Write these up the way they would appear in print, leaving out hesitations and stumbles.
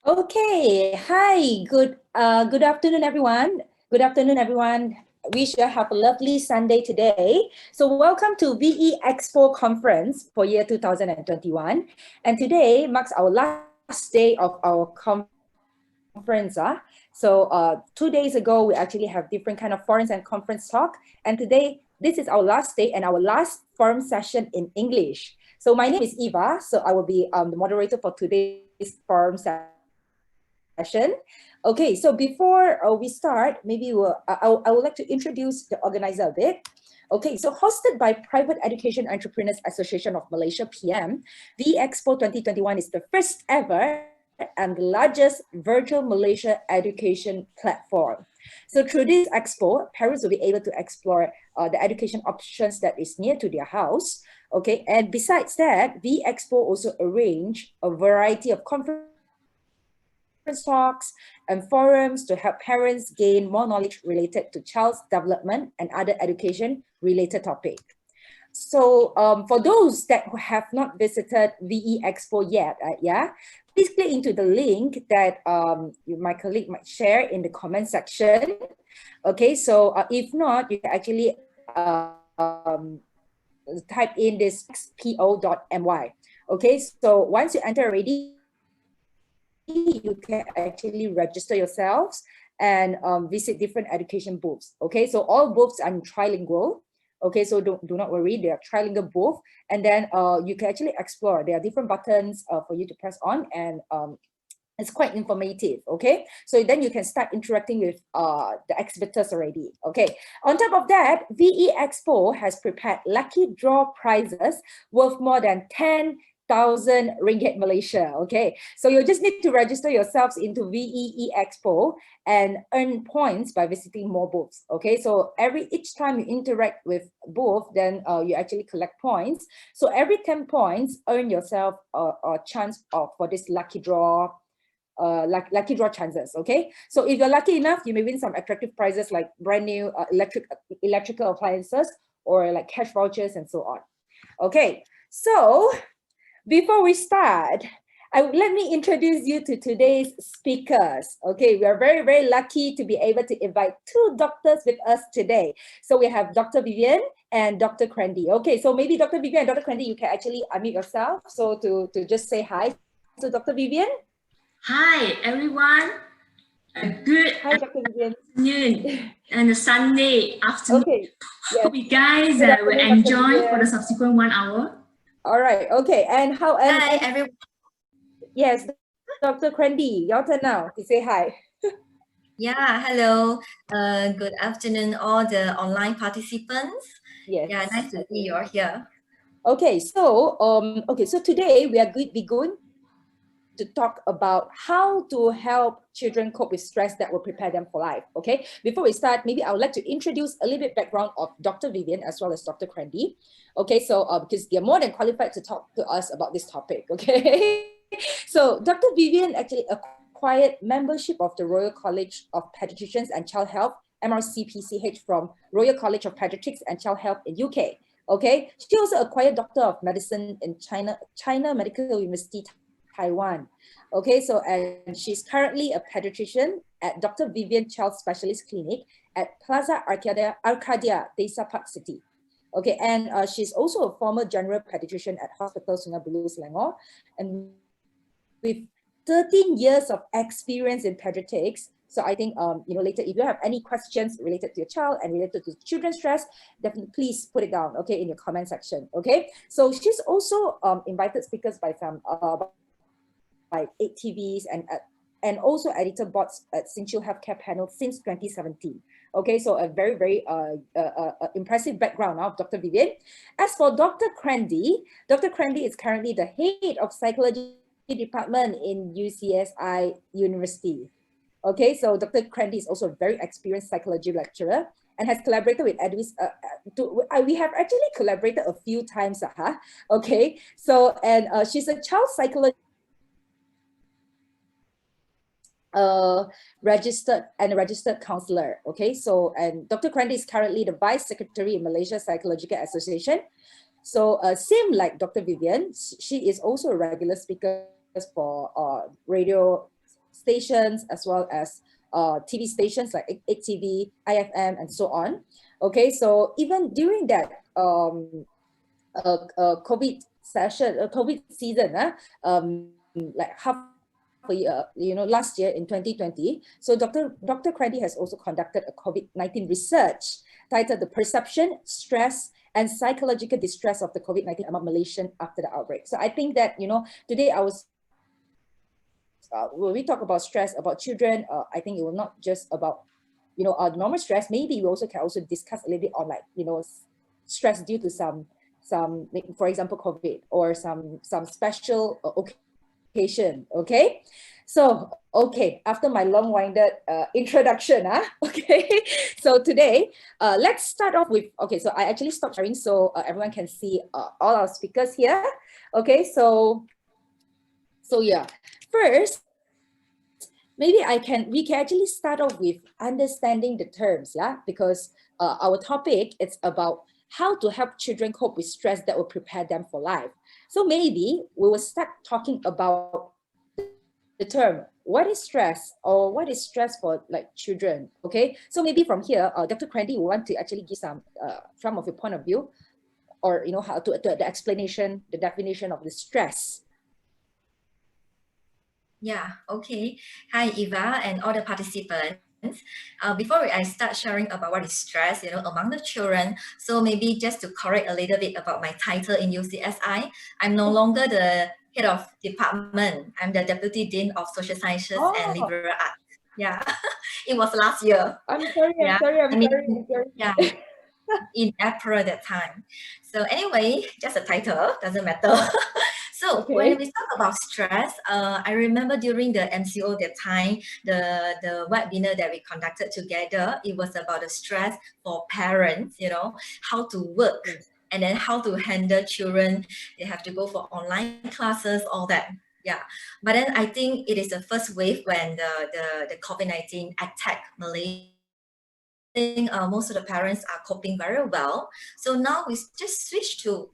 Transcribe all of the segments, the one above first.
Okay, hi, good afternoon, everyone. Good afternoon, everyone. We should have a lovely Sunday today. So welcome to VEExpo conference for year 2021. And today marks our last day of our conference. So 2 days ago, we actually have different kind of forums and conference talk. And today, this is our last day and our last forum session in English. So my name is Eva. So I will be the moderator for today's forum session. Okay, so before we start, maybe I would like to introduce the organizer a bit. Okay, so hosted by Private Education Entrepreneurs Association of Malaysia, PM, VEExpo 2021 is the first ever and the largest virtual Malaysia education platform. So through this expo, parents will be able to explore the education options that is near to their house. Okay, and besides that, VEExpo also arrange a variety of conference talks and forums to help parents gain more knowledge related to child's development and other education related topics. So for those that have not visited VEExpo yet, please click into the link that my colleague might share in the comment section. Okay, so if not, you can actually type in this xpo.my. Okay, so once you enter already, you can actually register yourselves and visit different education booths. Okay, so all booths are trilingual. Okay, so do not worry, they are trilingual booth. And then you can actually explore. There are different buttons for you to press on, and it's quite informative. Okay, so then you can start interacting with the exhibitors already. Okay, on top of that, VEExpo has prepared lucky draw prizes worth more than 10,000 ringgit Malaysia. Okay, so you just need to register yourselves into VEExpo and earn points by visiting more booths. Okay, so each time you interact with booth, then you actually collect points. So every 10 points, earn yourself a chance for this lucky draw. Lucky draw chances. Okay, so if you're lucky enough, you may win some attractive prizes like brand new electrical appliances or like cash vouchers and so on. Okay, so before we start, let me introduce you to today's speakers. Okay, we are very, very lucky to be able to invite two doctors with us today. So we have Dr. Vivian and Dr. Crandy. Okay, so maybe Dr. Vivian and Dr. Crandy, you can actually unmute yourself. So to just say hi. So Dr. Vivian. Hi, everyone. A good afternoon and a Sunday afternoon. Okay. Yes. Hope you guys will enjoy for the subsequent 1 hour. All right. Okay. And how? Hi, everyone. Yes, Dr. Crandy, your turn now to say hi. Yeah, hello. Good afternoon, all the online participants. Yes. Yeah, nice to see you're here. Okay, so so today we are going to talk about how to help children cope with stress that will prepare them for life. Okay, before we start, maybe I would like to introduce a little bit background of Dr. Vivian as well as Dr. Crandy. Okay, so because they're more than qualified to talk to us about this topic. Okay, so Dr. Vivian actually acquired membership of the Royal College of Pediatricians and Child Health, MRCPCH, from Royal College of Pediatrics and Child Health in UK. Okay, she also acquired Doctor of Medicine in China Medical University, Taiwan. Okay, so and she's currently a pediatrician at Dr. Vivian Child Specialist Clinic at Plaza Arcadia, Desa Park City. Okay, and she's also a former general pediatrician at Hospital Sungai Buloh, Selangor, and with 13 years of experience in pediatrics. So I think, later, if you have any questions related to your child and related to children's stress, definitely please put it down, okay, in your comment section, okay? So she's also invited speakers by some, by 8 TVs and also editor boards at Sinchil Healthcare Panel since 2017. Okay, so a very, very impressive background of Dr. Vivian. As for Dr. Crandy is currently the head of psychology department in UCSI University. Okay, so Dr. Crandy is also a very experienced psychology lecturer and has collaborated with Edwis. We have actually collaborated a few times. Okay, so and she's a child psychologist, registered counselor. Okay, so and Dr. Crandy is currently the Vice Secretary in Malaysia Psychological Association. So same like Dr. Vivian, she is also a regular speaker for radio stations as well as TV stations like 8TV, IFM, and so on. Okay, so even during that COVID session, COVID season, like half a year, last year in 2020. So Dr. Crandy has also conducted a COVID-19 research titled "The Perception, Stress, and Psychological Distress of the COVID-19 Among Malaysians After the Outbreak." So I think that, today I was, when we talk about stress about children, I think it will not just about, normal stress. Maybe we also can also discuss a little bit on, like, stress due to some, for example, COVID or some special occasion. Okay, so after my long-winded introduction, okay, so today let's start off with, so I actually stopped sharing so everyone can see all our speakers here. Okay, so yeah, first maybe we can actually start off with understanding the terms, because our topic is about how to help children cope with stress that will prepare them for life. So maybe we will start talking about the term, what is stress, or what is stress for like children. Okay, so maybe from here, Dr. Crandy will want to actually give some of your point of view, or how to the explanation, the definition of the stress. Yeah, okay. Hi, Eva, and all the participants. Before I start sharing about what is stress, among the children, so maybe just to correct a little bit about my title in UCSI, I'm no longer the head of department. I'm the Deputy Dean of Social Sciences and Liberal Arts. Yeah, it was last year. I'm sorry. Yeah, in April that time. So anyway, just a title, doesn't matter. So when we talk about stress, I remember during the MCO that time, the webinar that we conducted together, it was about the stress for parents, how to work and then how to handle children. They have to go for online classes, all that. Yeah, but then I think it is the first wave when the COVID-19 attacked Malaysia. Most of the parents are coping very well. So now we just switch to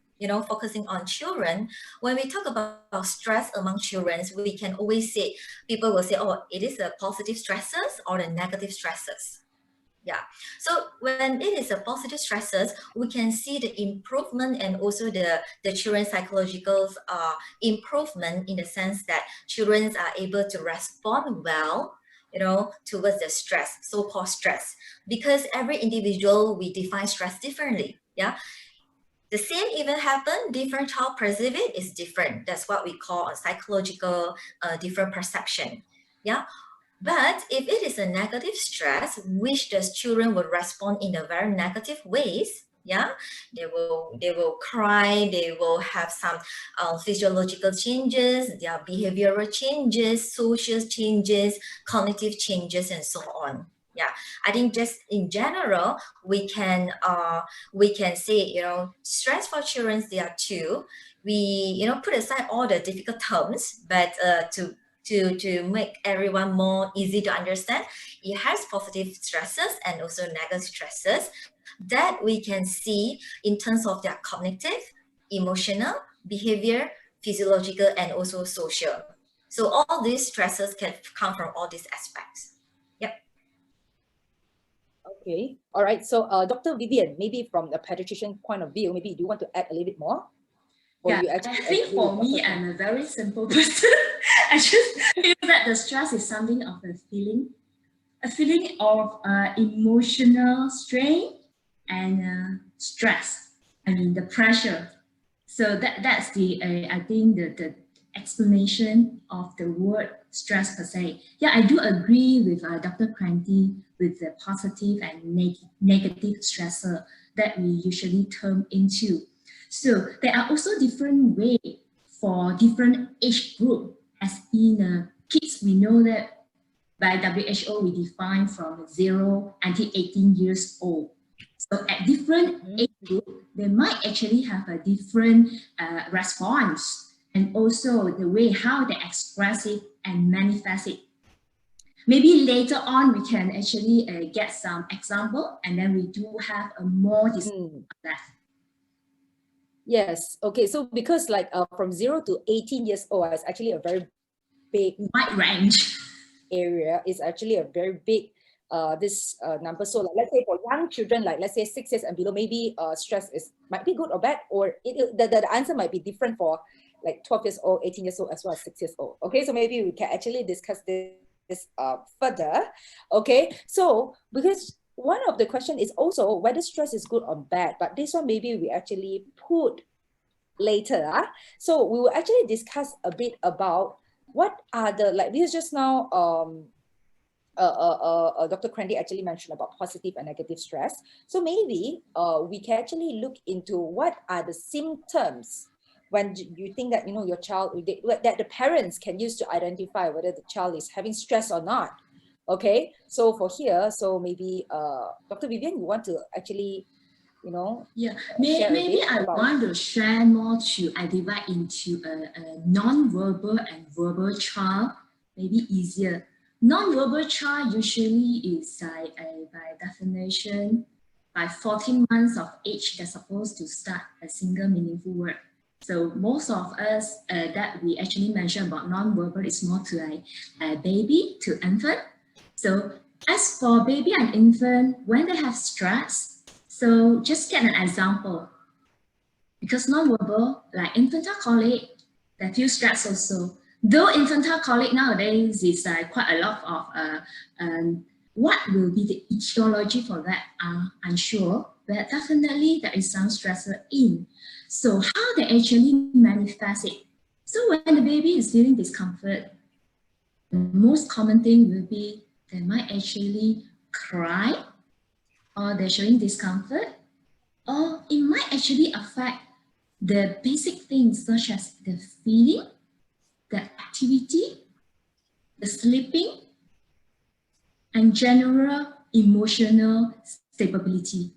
focusing on children. When we talk about stress among children, we can always say, people will say, oh, it is the positive stresses or the negative stresses. Yeah. So when it is a positive stresses, we can see the improvement and also the children's psychological improvement in the sense that children are able to respond well towards the stress, so-called stress, because every individual, we define stress differently. Yeah, the same event happen, different child perceive it is different. That's what we call a psychological different perception. Yeah, but if it is a negative stress, which the children will respond in a very negative ways, yeah, they will cry, they will have some physiological changes, their behavioral changes, social changes, cognitive changes, and so on. Yeah, I think just in general, we can say, stress for children, there are two. We put aside all the difficult terms, but to make everyone more easy to understand, it has positive stresses and also negative stresses that we can see in terms of their cognitive, emotional, behavior, physiological, and also social. So all these stresses can come from all these aspects. Yep. Okay, all right. So Dr. Vivian, maybe from the pediatrician point of view, maybe do you want to add a little bit more? Yeah, I think for me, I'm a very simple person. I just feel that the stress is something of a feeling of emotional strain and stress. I mean, the pressure. So that's the I think the explanation of the word stress per se. Yeah, I do agree with Dr. Crandy with the positive and negative stressor that we usually term into. So there are also different ways for different age group. As in kids, we know that by WHO, we define from 0 until 18 years old. So at different age group, they might actually have a different response, and also the way how they express it and manifest it. Maybe later on, we can actually get some example, and then we do have a more discussion on that. Yes. Okay. So because like from 0 to 18 years old is actually a very big wide range. area is actually a very big number. So like, let's say for young children, like let's say 6 years and below, maybe stress might be good or bad, or the answer might be different for like 12 years old, 18 years old, as well as 6 years old. Okay, so maybe we can actually discuss this further. Okay, so because one of the question is also whether stress is good or bad, but this one maybe we actually put later. So we will actually discuss a bit about what are the, like this just now, Dr. Crandy actually mentioned about positive and negative stress. So maybe we can actually look into what are the symptoms when you think that, you know, your child, that the parents can use to identify whether the child is having stress or not. Okay, so for here, so maybe Dr. Vivian, you want to actually, you know, maybe I want to share more to divide into a non-verbal and verbal child, maybe easier. Non-verbal child usually is by definition, by 14 months of age, they're supposed to start a single meaningful word. So most of us that we actually mention about non-verbal is more to like baby to infant. So as for baby and infant, when they have stress, so just get an example. Because non-verbal, like infantile colic, they feel stress also. Though infantile colic nowadays is quite a lot of what will be the etiology for that, I'm unsure, but definitely there is some stressor in. So how they actually manifest it? So when the baby is feeling discomfort, the most common thing will be they might actually cry, or they're showing discomfort, or it might actually affect the basic things such as the feeding, the activity, the sleeping, and general emotional stability.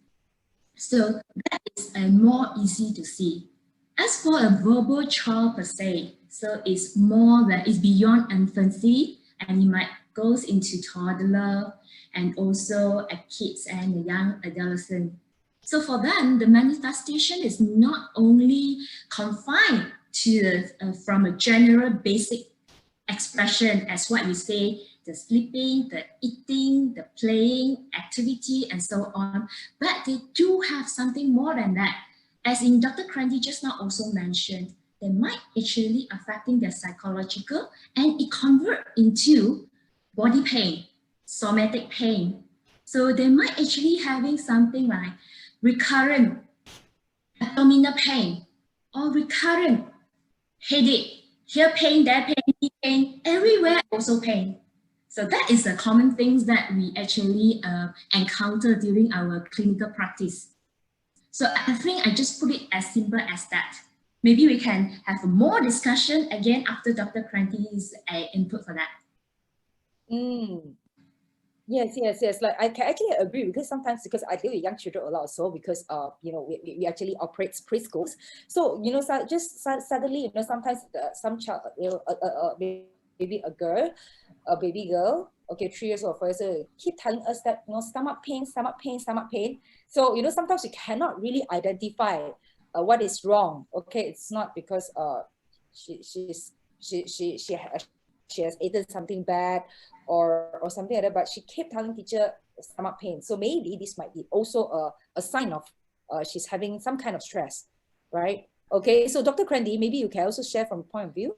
So that is more easy to see. As for a verbal child per se, so it's more that it's beyond infancy, and it might goes into toddler and also a kids and a young adolescent. So for them, the manifestation is not only confined to from a general basic expression as what we say, the sleeping, the eating, the playing, activity, and so on, but they do have something more than that. As in Dr. Crandy just now also mentioned, they might actually affecting their psychological, and it convert into body pain, somatic pain. So they might actually having something like recurrent abdominal pain or recurrent headache, here pain, there pain, knee pain, everywhere also pain. So that is the common things that we actually encounter during our clinical practice. So I think I just put it as simple as that. Maybe we can have more discussion again after Dr. Crandy's input for that. Yes. Like I can actually agree, because sometimes, because I deal with young children a lot, so because you know, we actually operate preschools. So you know, so just suddenly, you know, sometimes some child, you know, maybe a baby girl, okay, 3 years old, 4 years old, keep telling us that, you know, stomach pain. So you know, sometimes we cannot really identify what is wrong. Okay, it's not because she has eaten something bad or something like that, but she kept telling teacher stomach pain. So maybe this might be also a sign of she's having some kind of stress, right? Okay, so Dr. Crandy, maybe you can also share from a point of view.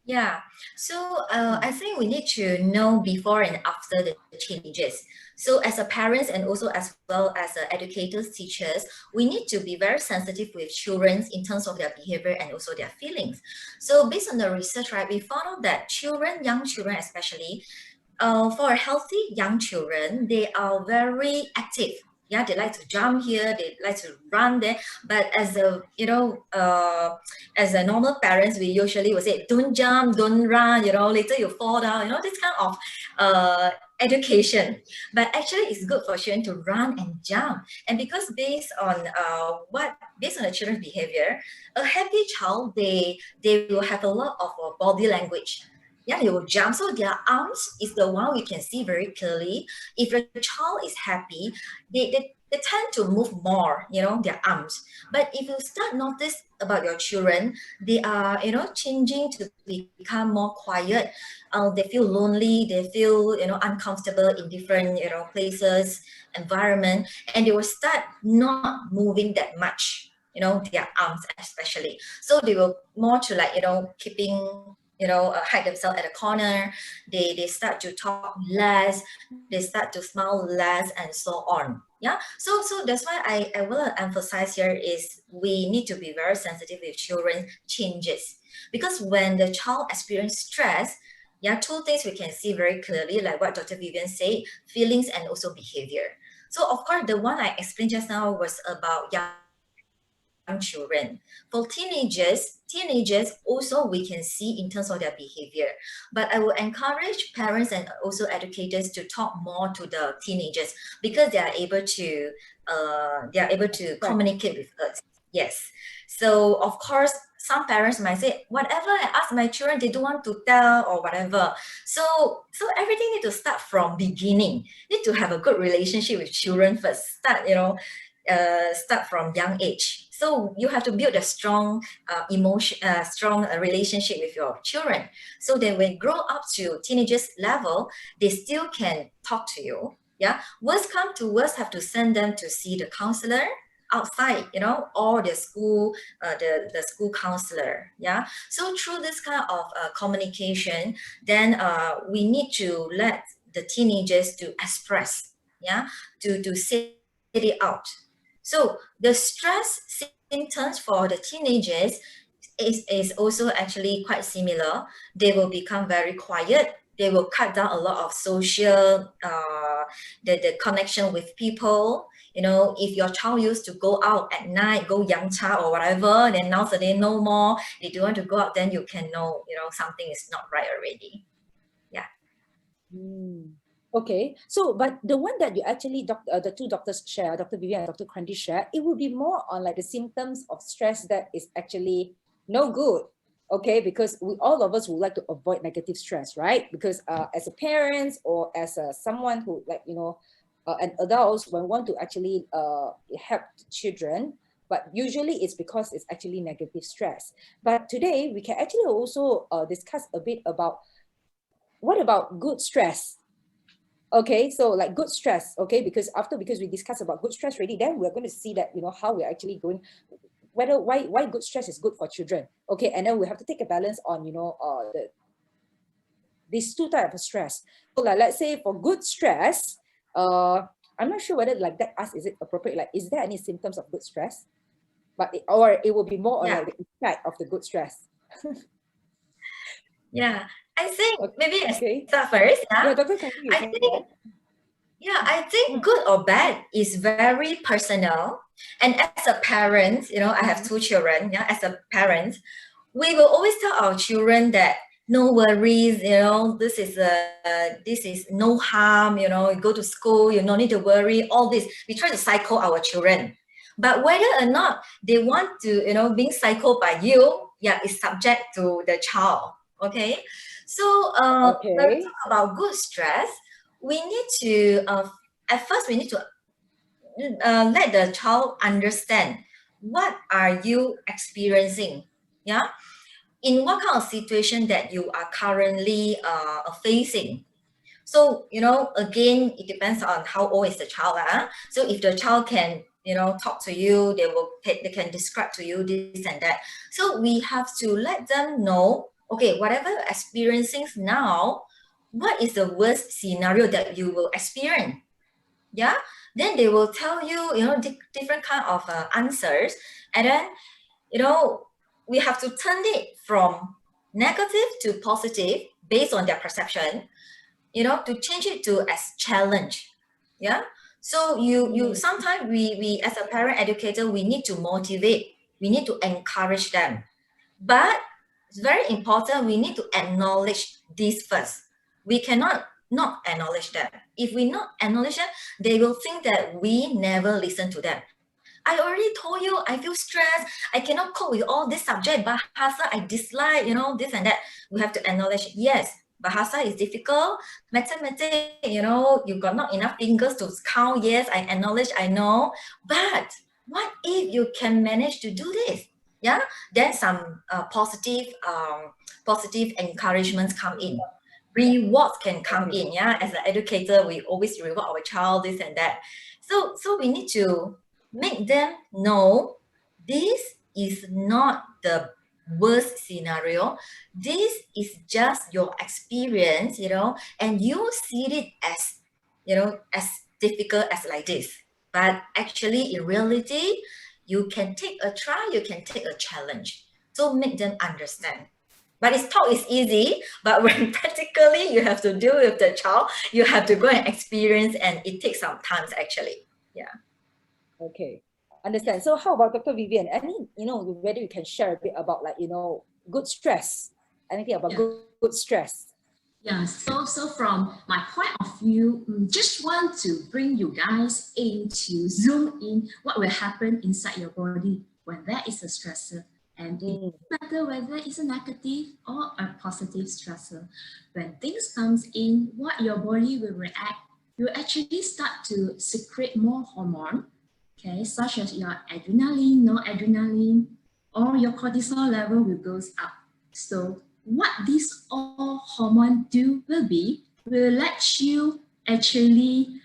Yeah, so I think we need to know before and after the changes. So as a parents and also as well as educators, teachers, we need to be very sensitive with children in terms of their behavior and also their feelings. So based on the research, right, we found out that children, young children especially, for healthy young children, they are very active. Yeah, they like to jump here, they like to run there. But as a, you know, as a normal parents, we usually will say, don't jump, don't run, you know, later you fall down, you know, this kind of education. But actually it's good for children to run and jump. And because based on the children's behavior, a happy child, they will have a lot of body language. Yeah, they will jump. So their arms is the one we can see very clearly. If the child is happy, they they tend to move more, their arms. But if you start notice about your children, they are, changing to become more quiet. They feel lonely, they feel, uncomfortable in different, places, environment, and they will start not moving that much, their arms especially. So they will more to like, keeping, hide themselves at a corner. They start to talk less, they start to smile less, and so on. Yeah. So that's why I will emphasize here is we need to be very sensitive with children changes, because when the child experience stress, yeah, two things we can see very clearly, like what Dr. Vivian said, feelings and also behavior. So of course, the one I explained just now was about young children. For teenagers also we can see in terms of their behavior. But I will encourage parents and also educators to talk more to the teenagers, because they are able to Right. communicate with us. Yes. So of course, some parents might say, whatever I ask my children, they don't want to tell or whatever. So everything need to start from beginning. Need to have a good relationship with children first. Start from young age. So you have to build a strong strong relationship with your children, so that when grow up to teenagers level, they still can talk to you. Yeah, worst come to worst, have to send them to see the counselor outside, or the school, the school counselor. Yeah, so through this kind of communication, then we need to let the teenagers to express, yeah, to say it out. So the stress symptoms for the teenagers is also actually quite similar. They will become very quiet. They will cut down a lot of social, the connection with people. If your child used to go out at night, go young child or whatever, then now suddenly no more, they don't want to go out, then you can know, something is not right already. Yeah. Okay, so but the one that you actually the two doctors share, Dr. Vivian and Dr. Krandy share, it will be more on like the symptoms of stress that is actually no good. Okay, because we all of us would like to avoid negative stress, right? Because as a parents or as someone who like an adults when want to actually help children, but usually it's because it's actually negative stress. But today we can actually also discuss a bit about what about good stress. Okay, so like good stress, okay, because we discussed about good stress already, then we're going to see that how we're actually going, whether why good stress is good for children. Okay, and then we have to take a balance on these two types of stress. So like let's say for good stress, I'm not sure whether like that ask is it appropriate, like is there any symptoms of good stress, but or it will be more on Yeah. like the effect of the good stress. Yeah, I think maybe I Okay, start first. Yeah, yeah, Dr. Kandi, you I can think go ahead. I think good or bad is very personal. And as a parent, I have two children. Yeah, as a parent, we will always tell our children that no worries. This is no harm. You go to school, you no need to worry. All this we try to psycho our children, but whether or not they want to, being psychoed by you, yeah, is subject to the child. Okay, so when we Okay. talk about good stress, we need to at first we need to let the child understand what are you experiencing. Yeah, in what kind of situation that you are currently facing. So again, it depends on how old is the child. So if the child can talk to you, they can describe to you this and that. So we have to let them know, okay, whatever you're experiencing now, what is the worst scenario that you will experience? Yeah, then they will tell you, different kind of answers, and then we have to turn it from negative to positive based on their perception, to change it to as challenge. Yeah, so you sometimes we as a parent educator, we need to motivate, we need to encourage them, but it's very important, we need to acknowledge this first. We cannot not acknowledge them. If we not acknowledge them, they will think that we never listen to them. I already told you I feel stressed, I cannot cope with all this subject, but Hasa, I dislike, this and that. We have to acknowledge, yes, Bahasa is difficult. Mathematics, you know, you got not enough fingers to count. Yes, I acknowledge, I know. But what if you can manage to do this? Yeah, then some positive encouragements come in. Rewards can come in. Yeah, as an educator, we always reward our child this and that. So we need to make them know this is not the worst scenario. This is just your experience, you know, and you see it as, you know, as difficult as like this. But actually, in reality, you can take a try, you can take a challenge. So make them understand. But it's talk is easy, but when practically you have to deal with the child, you have to go and experience, and it takes some time actually. Yeah. Okay, understand. So how about Dr. Vivian? Any, you know, whether you can share a bit about, like, you know, good stress, anything about good stress? Yeah, so from my point of view, just want to bring you guys in to zoom in what will happen inside your body when there is a stressor. And it doesn't matter whether it's a negative or a positive stressor. When things comes in, what your body will react, you actually start to secrete more hormone, okay, such as your adrenaline, noradrenaline, or your cortisol level will goes up. So what these all hormone do will let you actually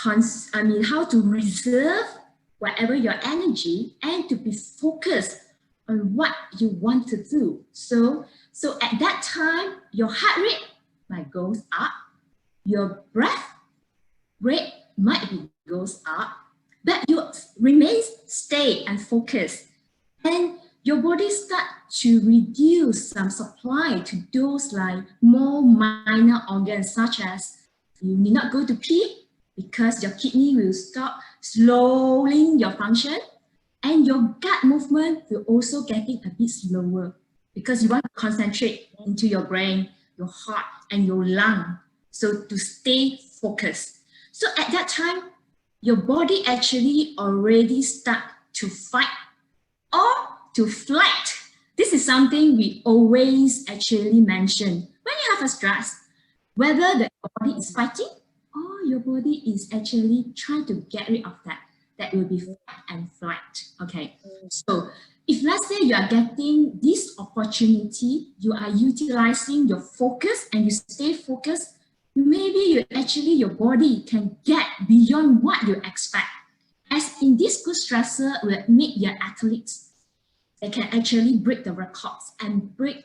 how to reserve whatever your energy and to be focused on what you want to do. So at that time, your heart rate might goes up, your breath rate might be goes up, but you remain stay and focused. And your body start to reduce some supply to those like more minor organs, such as you need not go to pee because your kidney will stop slowing your function, and your gut movement will also getting a bit slower because you want to concentrate into your brain, your heart, and your lung. So to stay focused. So at that time, your body actually already start to fight or to flight. This is something we always actually mention. When you have a stress, whether the body is fighting or your body is actually trying to get rid of that will be fight and flight. Okay, so if let's say you are getting this opportunity, you are utilizing your focus and you stay focused, maybe your body can get beyond what you expect. As in this good stressor will make your athletes, they can actually break the records and break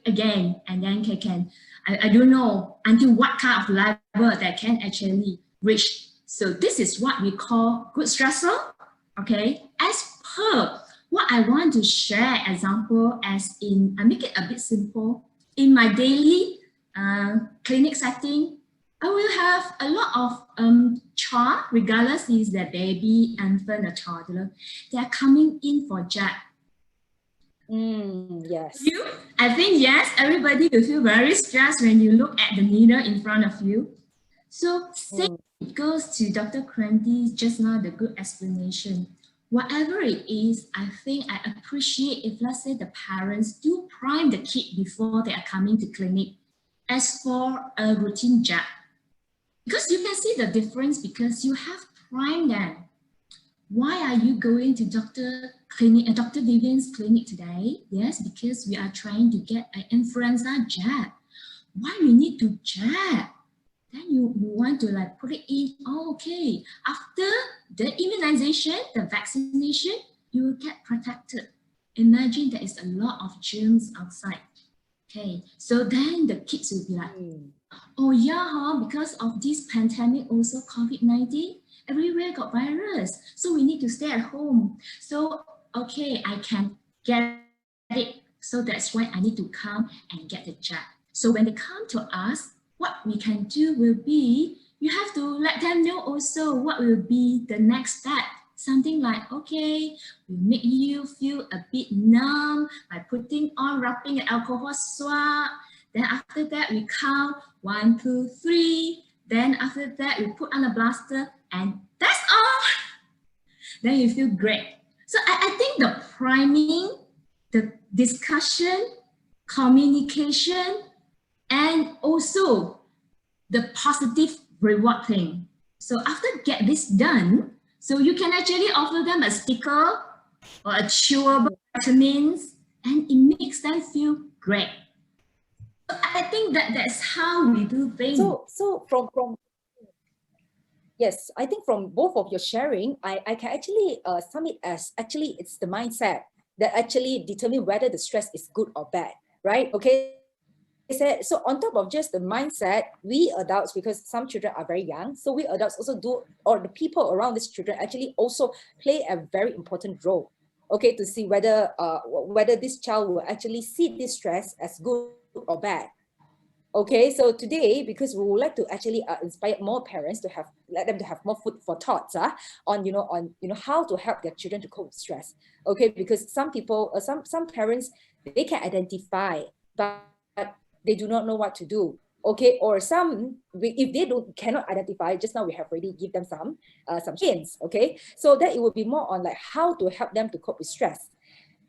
again, and then I don't know until what kind of level they can actually reach. So this is what we call good stressor. Okay, as per what I want to share example, as in I make it a bit simple. In my daily clinic setting, I will have a lot of child, regardless is the baby, infant, or toddler. They are coming in for jab. Yes. I think yes, everybody will feel very stressed when you look at the needle in front of you. So same goes to Dr. Krandi's just now, the good explanation. Whatever it is, I think I appreciate if, let's say, the parents do prime the kid before they are coming to clinic as for a routine jab. Because you can see the difference because you have primed them. Why are you going to Dr. Vivian's clinic today? Yes, because we are trying to get an influenza jab. Why we need to jab? Then you want to like put it in, okay, after the immunization, the vaccination, you will get protected. Imagine there is a lot of germs outside. Okay, so then the kids will be like, oh yeah, because of this pandemic, also COVID-19, everywhere got virus. So we need to stay at home. So, okay, I can get it. So that's why I need to come and get the jab. So when they come to us, what we can do will be, you have to let them know also what will be the next step. Something like, okay, we make you feel a bit numb by putting on, rubbing an alcohol swab. Then after that, we count 1, 2, 3. Then after that, we put on a blaster, and that's all. Then you feel great. So I think the priming, the discussion, communication, and also the positive reward thing. So after get this done, so you can actually offer them a sticker or a chewable vitamins, and it makes them feel great. So I think that's how we do things. So from yes, I think from both of your sharing, I can actually sum it as actually it's the mindset that actually determine whether the stress is good or bad, right? Okay. So on top of just the mindset, we adults, because some children are very young, so we adults also do, or the people around these children actually also play a very important role, okay, to see whether this child will actually see this stress as good or bad. Okay, so today, because we would like to actually inspire more parents to let them to have more food for thoughts on how to help their children to cope with stress. Okay, because some people, some parents, they can identify, but they do not know what to do. Okay, or some, if they cannot identify, just now we have already give them some hints. Okay, so that it will be more on like how to help them to cope with stress.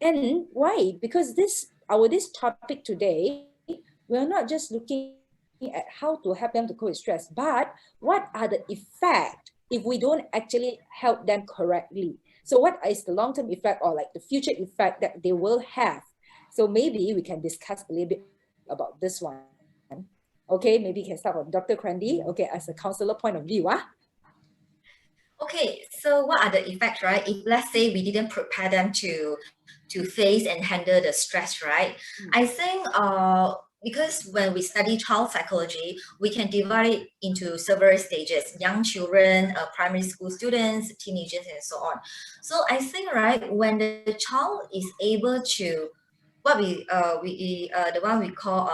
And why? Because this topic today, we're not just looking at how to help them to cope with stress, but what are the effects if we don't actually help them correctly? So what is the long-term effect or like the future effect that they will have? So maybe we can discuss a little bit about this one. Okay, maybe you can start with Dr. Crandy, okay, as a counselor point of view. Okay, so what are the effects, right? If let's say we didn't prepare them to face and handle the stress, right? I think because when we study child psychology, we can divide it into several stages: young children, primary school students, teenagers, and so on. So I think, right, when the child is able to what the one we call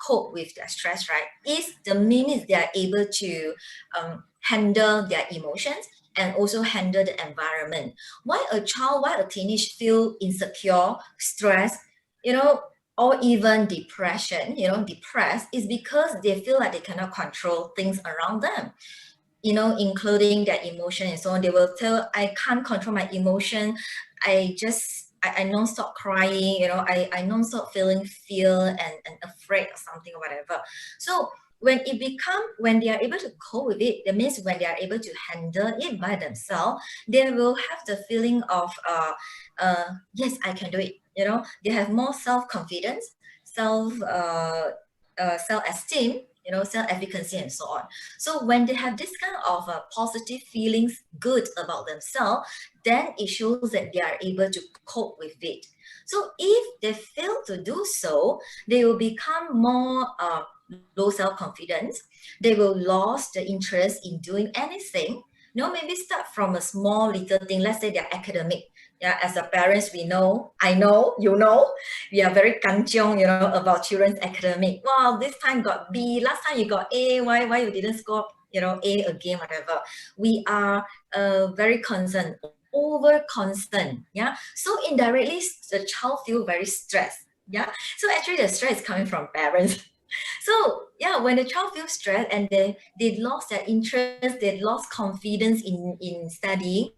cope with their stress, right, is the minute they are able to handle their emotions and also handle the environment. Why a teenage feel insecure, stressed, or even depression, depressed, is because they feel like they cannot control things around them, including their emotion and so on. They will tell, I can't control my emotion. I non-stop crying, I non-stop feeling fear and afraid or something or whatever. So when they are able to cope with it, that means when they are able to handle it by themselves, they will have the feeling of, yes, I can do it. They have more self-confidence, self-esteem, self-efficacy and so on. So when they have this kind of positive feelings, good about themselves, then it shows that they are able to cope with it. So if they fail to do so, they will become more low self-confidence. They will lose the interest in doing anything. Maybe start from a small little thing. Let's say they're academic. Yeah, as a parents, we know, I know, we are very kanchiong, about children's academic. Wow, this time got B, last time you got A, why you didn't score, A again, whatever. We are very concerned, over concerned. Yeah, so indirectly the child feel very stressed. Yeah, so actually the stress is coming from parents. So yeah, when the child feels stressed and they lost their interest, they lost confidence in studying,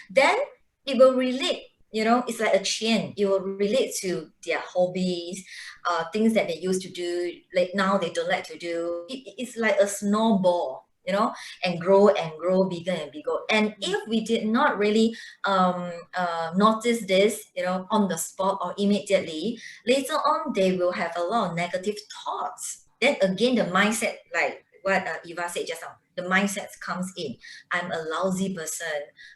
then it will relate, it's like a chain. It will relate to their hobbies, things that they used to do, like now they don't like to do. It's like a snowball, and grow bigger and bigger. And if we did not really notice this, on the spot or immediately, later on they will have a lot of negative thoughts. Then again, the mindset, like what Eva said just now, the mindset comes in. I'm a lousy person.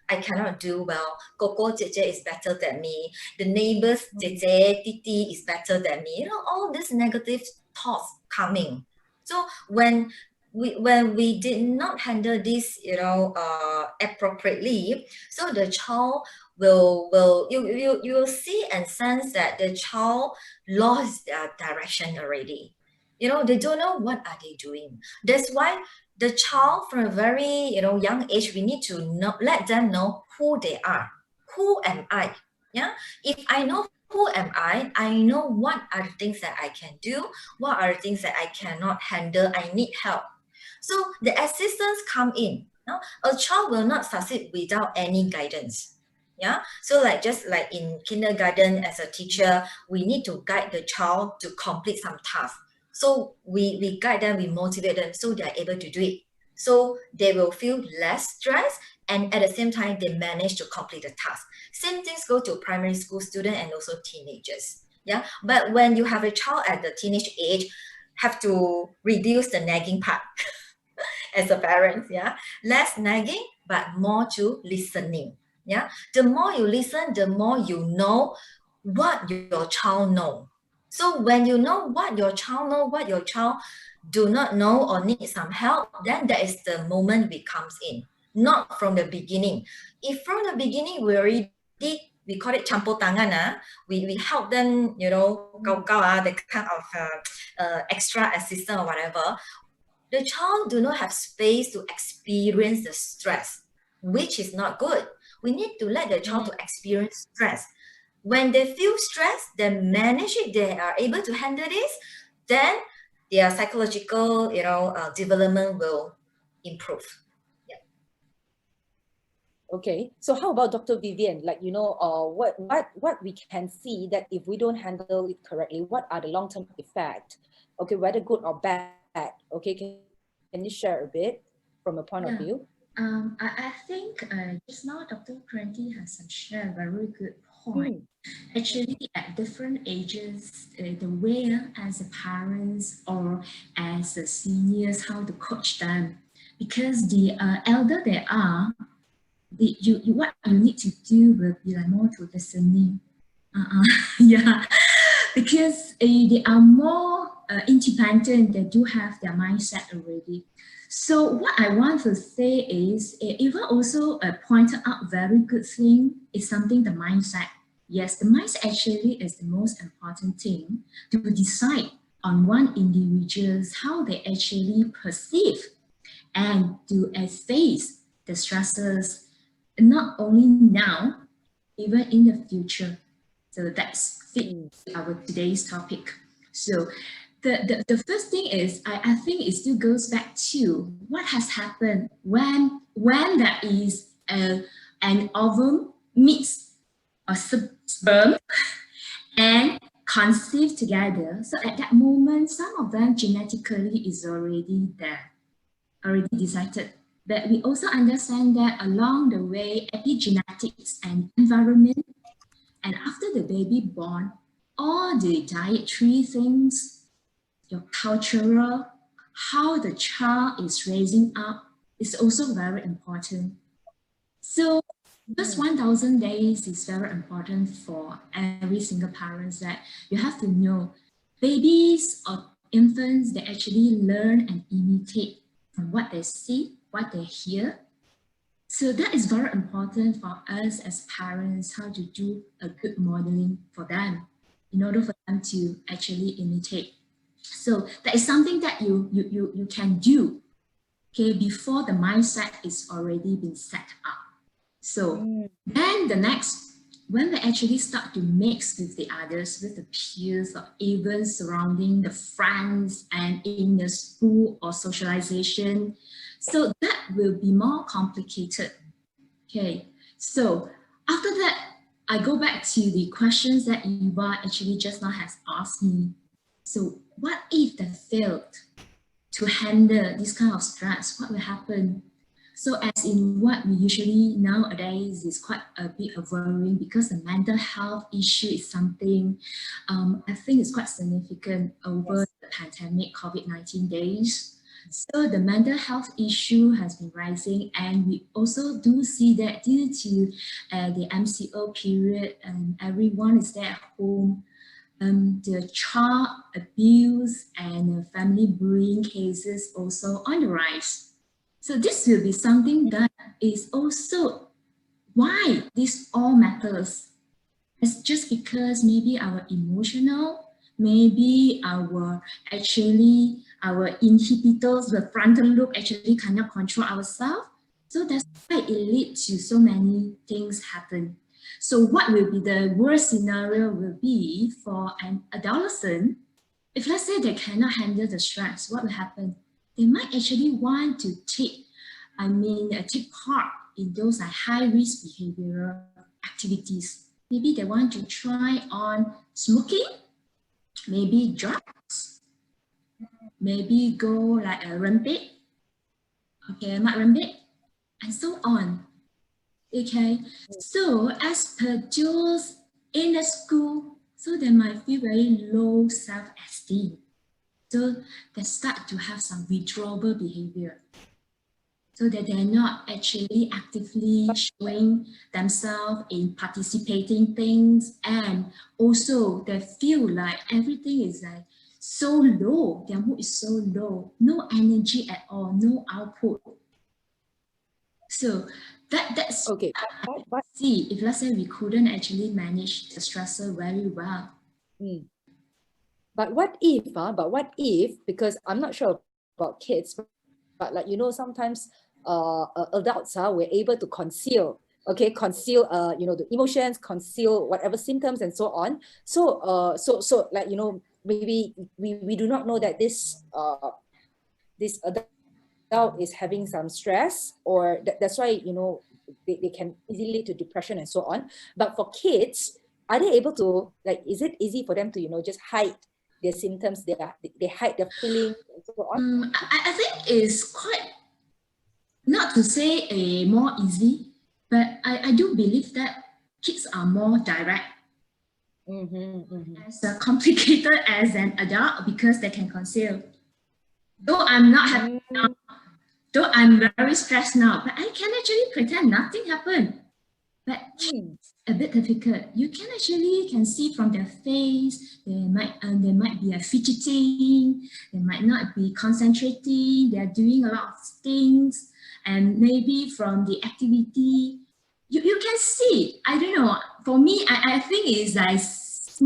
I cannot do well. Coco Jeje is better than me. The neighbors Jeje, Titi is better than me. All these negative thoughts coming. So when we did not handle this, appropriately, so the child will you will see and sense that the child lost their direction already. They don't know what are they doing. That's why the child from a very young age, we need to let them know who they are. Who am I? Yeah. If I know who am I know what are the things that I can do, what are the things that I cannot handle, I need help. So the assistance come in. A child will not succeed without any guidance. Yeah. So just like in kindergarten, as a teacher, we need to guide the child to complete some task. So we guide them, we motivate them so they're able to do it. So they will feel less stress, and at the same time, they manage to complete the task. Same things go to primary school students and also teenagers. Yeah, but when you have a child at the teenage age, have to reduce the nagging part as a parent. Yeah, less nagging, but more to listening. Yeah, the more you listen, the more you know what your child know. So when you know what your child know, what your child do not know or need some help, then that is the moment we comes in, not from the beginning. If from the beginning we call it campur tangan, we help them, you know, the kind of extra assistant or whatever, the child do not have space to experience the stress, which is not good. We need to let the child to experience stress. When they feel stress, they manage it, they are able to handle this, then their psychological, development will improve. Yeah. Okay, so how about Dr. Vivian? Like, what we can see that if we don't handle it correctly, what are the long-term effects? Okay, whether good or bad. Okay, can you share a bit from a point of view? I think just now Dr. Kranti has shared a very good point. Actually, at different ages, the way as a parents or as the seniors, how to coach them, because the elder they are, what you need to do will be like more to listening. Yeah, because they are more independent. They do have their mindset already. So what I want to say is, Eva also pointed out very good thing is something the mindset. Yes, the mindset actually is the most important thing to decide on one individuals how they actually perceive and to face the stresses, not only now, even in the future. So that's fit our today's topic. So the first thing is, I think it still goes back to what has happened when there is an ovum meets a sperm and conceive together. So at that moment, some of them genetically is already there, already decided. But we also understand that along the way, epigenetics and environment, and after the baby born, all the dietary things, your cultural, how the child is raising up is also very important. So this 1,000 days is very important for every single parents, that you have to know babies or infants, they actually learn and imitate from what they see, what they hear. So that is very important for us as parents, how to do a good modeling for them in order for them to actually imitate. So that is something that you can do, okay, before the mindset is already been set up. So then the next, when they actually start to mix with the others, with the peers or even surrounding the friends and in the school or socialization, so that will be more complicated. Okay, so after that, I go back to the questions that Eva actually just now has asked me. So what if they failed to handle this kind of stress? What will happen? So as in what we usually nowadays is quite a bit of worrying, because the mental health issue is something I think is quite significant over the pandemic COVID-19 days. So the mental health issue has been rising, and we also do see that due to the MCO period and everyone is there at home, the child abuse and family bullying cases also on the rise. So this will be something that is also why this all matters. It's just because maybe our emotional, maybe our inhibitors, the frontal lobe actually cannot control ourselves. So that's why it leads to so many things happen. So what will be the worst scenario will be for an adolescent, if let's say they cannot handle the stress, what will happen? They might actually want to take part in those high-risk behavioral activities. Maybe they want to try on smoking, maybe drugs, maybe go like a rempit, okay, mat rempit, and so on. Okay, so as per those in the school, so they might feel very low self-esteem. So they start to have some withdrawal behavior. So that they're not actually actively showing themselves in participating things, and also they feel like everything is like so low, their mood is so low, no energy at all, no output. So that's okay. see if let's say we couldn't actually manage the stressor very well. But what if, because I'm not sure about kids, but like, you know, sometimes adults we're able to conceal, you know, the emotions, conceal whatever symptoms and so on. So like, you know, maybe we do not know that this adult is having some stress, or that's why, you know, they can easily lead to depression and so on. But for kids, are they able to, like, is it easy for them to, you know, just hide their symptoms, they hide their feelings and so on? I think it's quite, not to say a more easy, but I do believe that kids are more direct. As complicated as an adult, because they can conceal. Though I'm not happy now, though I'm very stressed now, but I can actually pretend nothing happened. But it's a bit difficult. You can see from their face, they might be fidgeting, they might not be concentrating, they're doing a lot of things, and maybe from the activity, you can see. I don't know. For me, I think it's like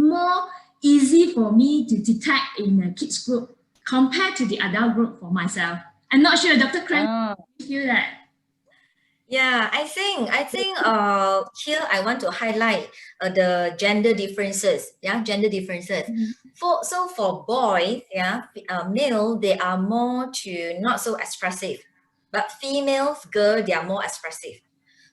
more easy for me to detect in a kids group compared to the adult group for myself. I'm not sure, Dr. Cran, you feel that? Yeah, I think here I want to highlight the gender differences. Yeah, gender differences. For boys, male, they are more to not so expressive, but females, girl, they are more expressive.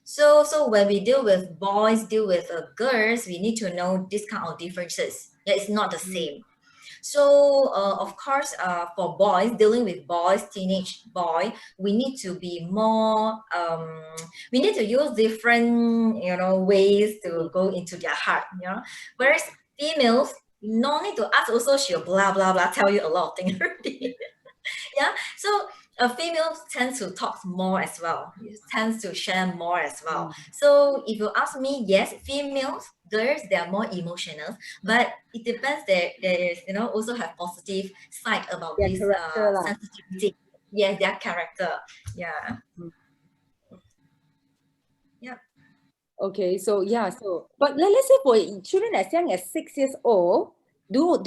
So when we deal with boys, deal with girls, we need to know this kind of differences. Yeah, it's not the same. So of course, for boys, dealing with boys, teenage boy, we need to be more, we need to use different, ways to go into their heart, Whereas females, no need to ask also, she'll blah, blah, blah, tell you a lot of things already. Yeah, so females tend to talk more as well, tends to share more as well. So if you ask me, yes, females, girls, they are more emotional, but it depends. There is, also have positive side about Their this character sensitivity. Yes, their character. Yeah. Yeah. Okay, so yeah, but let's say for children as young as 6 years old, do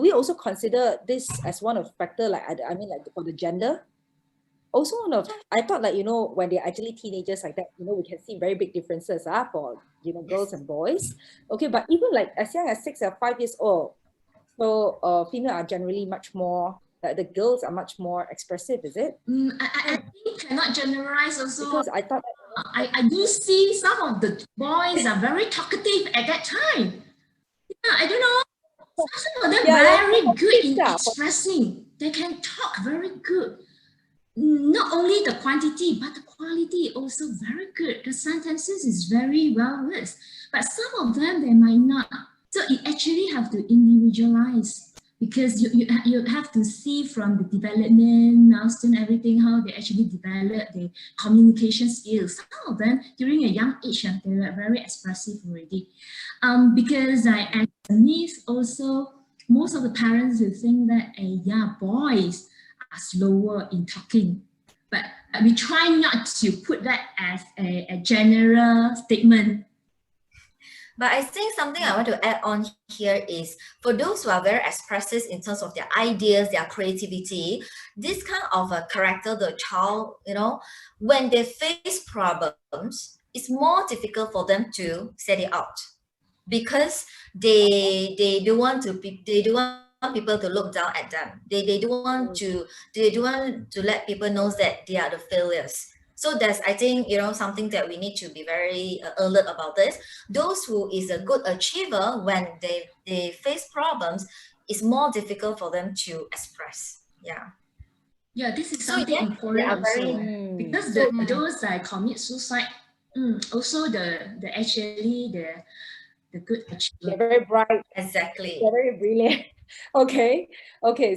we also consider this as one of factor, like I mean, like, for the gender? Also one of, I thought, like, you know, when they're actually teenagers like that, you know, we can see very big differences for, you know, girls and boys. Okay, but even like as young as 6 or 5 years old, so female are generally much more, the girls are much more expressive, is it? I think cannot generalize also. Because I thought I do see some of the boys are very talkative at that time. Yeah, I don't know. Some of them very good in expressing. They can talk very good. Not only the quantity, but the quality also very good. The sentences is very well list. But some of them, they might not. So you actually have to individualize, because you have to see from the development milestone, everything, how they actually develop the communication skills. Some of them during a young age, they were very expressive already. Because as a niece also, most of the parents will think that boys are slower in talking. But we try not to put that as a general statement. But I think something I want to add on here is, for those who are very expressive in terms of their ideas, their creativity, this kind of a character, the child, when they face problems, it's more difficult for them to set it out, because they don't want people to look down at them. They don't want to let people know that they are the failures. So that's, I think, something that we need to be very alert about this. Those who is a good achiever, when they face problems, it's more difficult for them to express. Yeah, this is something important also, because those that commit suicide, also the good achievement. They're very bright. Exactly. They're very brilliant. Okay.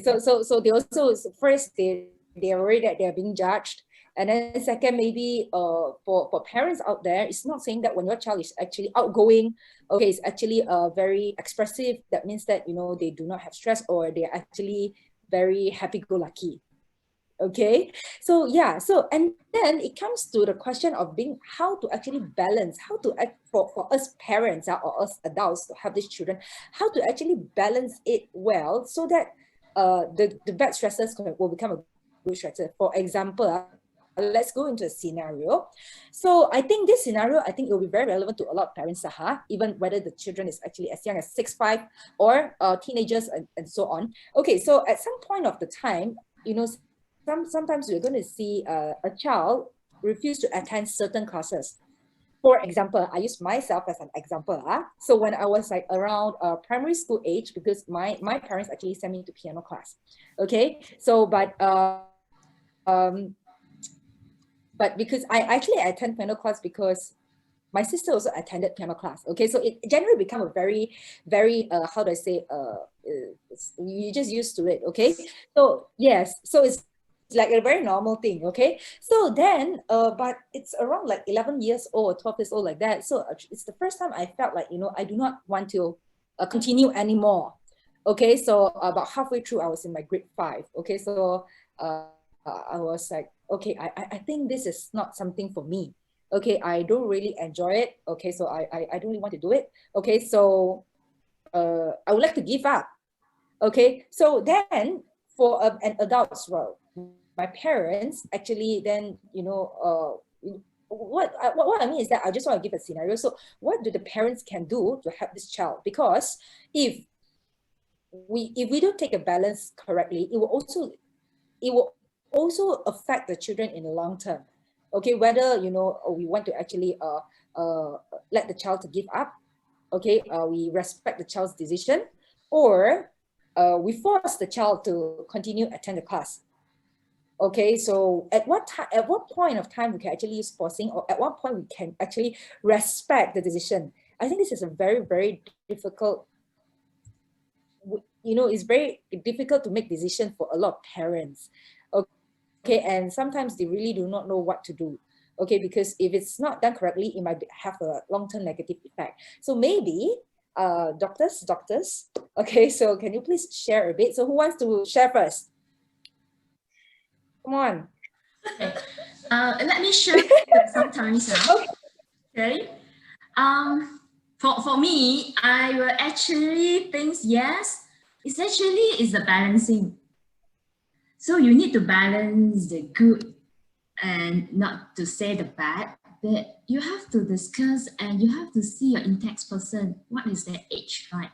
So they also, first they're worried that they're being judged, and then second, maybe for parents out there, it's not saying that when your child is actually outgoing, okay, it's actually very expressive. That means that, you know, they do not have stress, or they're actually very happy-go-lucky. Okay, so yeah, so and then it comes to the question of being, how to actually balance, how to act for us parents or us adults to have these children, how to actually balance it well, so that the bad stresses will become a good stressor. For example, let's go into a scenario. So I think this scenario, I think it will be very relevant to a lot of parents, even whether the children is actually as young as 6, 5, or teenagers and so on. Okay, so at some point of the time, you know, sometimes you're going to see a child refuse to attend certain classes. For example, I use myself as an example. So when I was like around primary school age, because my parents actually sent me to piano class. Okay, so but because I actually attend piano class because my sister also attended piano class. Okay, so it generally become a very, very how do I say, you just used to it. Okay, so yes, so it's like a very normal thing. Okay, so then but it's around like 11 years old or 12 years old, like that. So it's the first time I felt like, you know, I do not want to continue anymore. Okay, so about halfway through, I was in my grade 5. Okay, so I was like, okay, I think this is not something for me. Okay, I don't really enjoy it. Okay, so I don't really want to do it. Okay, so I would like to give up. Okay, so then for an adult as well, my parents actually then, you know, what I mean is that I just want to give a scenario. So what do the parents can do to help this child? Because if we don't take a balance correctly, it will also affect the children in the long term. Okay, whether, you know, we want to actually let the child to give up. Okay, we respect the child's decision, or we force the child to continue attend the class. Okay, so at what point of time we can actually use forcing, or at what point we can actually respect the decision? I think this is a very, very difficult, you know, it's very difficult to make decisions for a lot of parents. Okay, and sometimes they really do not know what to do. Okay, because if it's not done correctly, it might have a long-term negative effect. So maybe doctors, okay, so can you please share a bit? So who wants to share first? Come on. Okay. Let me share sometimes. Okay. For me, I will actually think, yes, it's a balancing. So you need to balance the good and not to say the bad, but you have to discuss and you have to see your intact person. What is their age, right?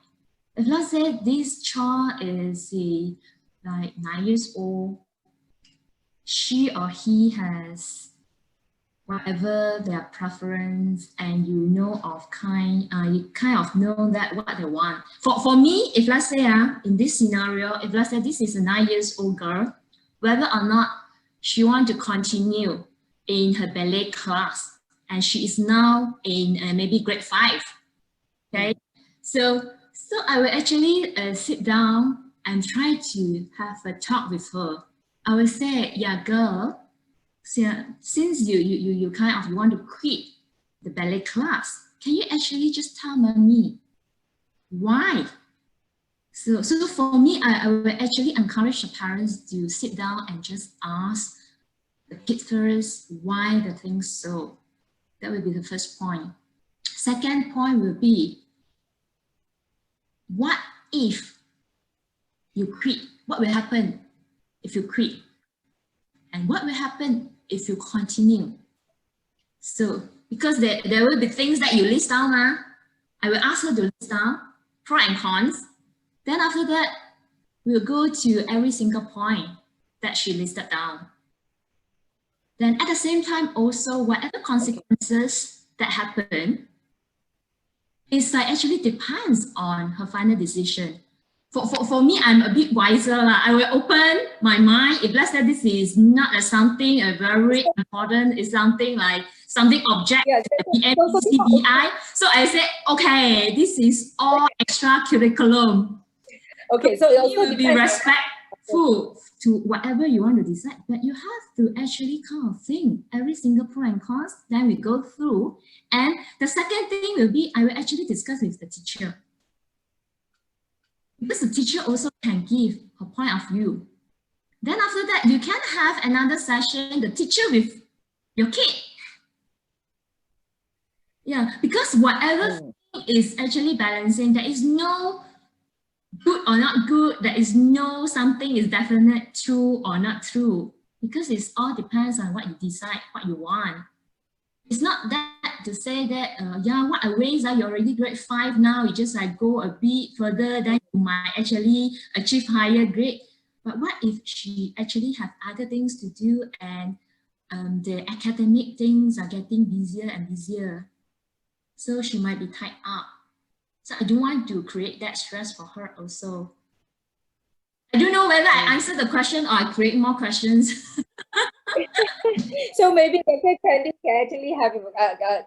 If let's say this child is like 9 years old, she or he has whatever their preference, and you know of you kind of know that what they want. For me, if let's say in this scenario, if let's say this is a 9 years old girl, whether or not she want to continue in her ballet class, and she is now in maybe grade 5. Okay, so I will actually sit down and try to have a talk with her. I will say, yeah, girl, since you kind of want to quit the ballet class, can you actually just tell me why? So for me, I will actually encourage the parents to sit down and just ask the kids first why they think so. That will be the first point. Second point will be, what if you quit? What will happen if you quit? And what will happen if you continue? So, because there will be things that you list down, I will ask her to list down pros and cons. Then after that, we'll go to every single point that she listed down. Then at the same time, also, whatever consequences that happen, it's like actually depends on her final decision. for me, I'm a bit wiser. I will open my mind. If let's say this is not something very important, it's something like something object, BMCBI. So I say, okay, this is all extra curriculum. Okay, so it also will be respectful to whatever you want to decide, but you have to actually kind of think every single pro and cons. Then we go through, and the second thing will be I will actually discuss with the teacher. Because the teacher also can give her point of view. Then after that, you can have another session, the teacher with your kid. Yeah, because whatever thing is actually balancing, there is no good or not good, there is no something is definite true or not true. Because it all depends on what you decide, what you want. It's not that to say that, yeah, what a waste, you're already grade 5 now, you just like go a bit further, then you might actually achieve higher grade. But what if she actually have other things to do and the academic things are getting busier and busier? So she might be tied up. So I don't want to create that stress for her also. I don't know whether I answered the question or I create more questions. So maybe Dr. Candice can actually have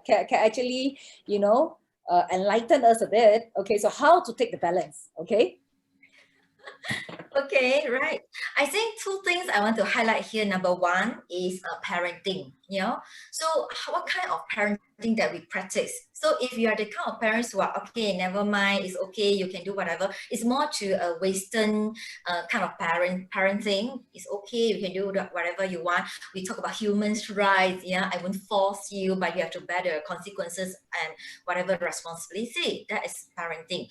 can actually, you know, enlighten us a bit. Okay, so how to take the balance? Okay. Okay, right. I think two things I want to highlight here. Number one is parenting, you know. So what kind of parenting that we practice? So if you are the kind of parents who are, okay, never mind, it's okay, you can do whatever. It's more to a Western kind of parenting. It's okay, you can do whatever you want. We talk about humans' rights, yeah, I won't force you, but you have to bear the consequences and whatever responsibility. That is parenting.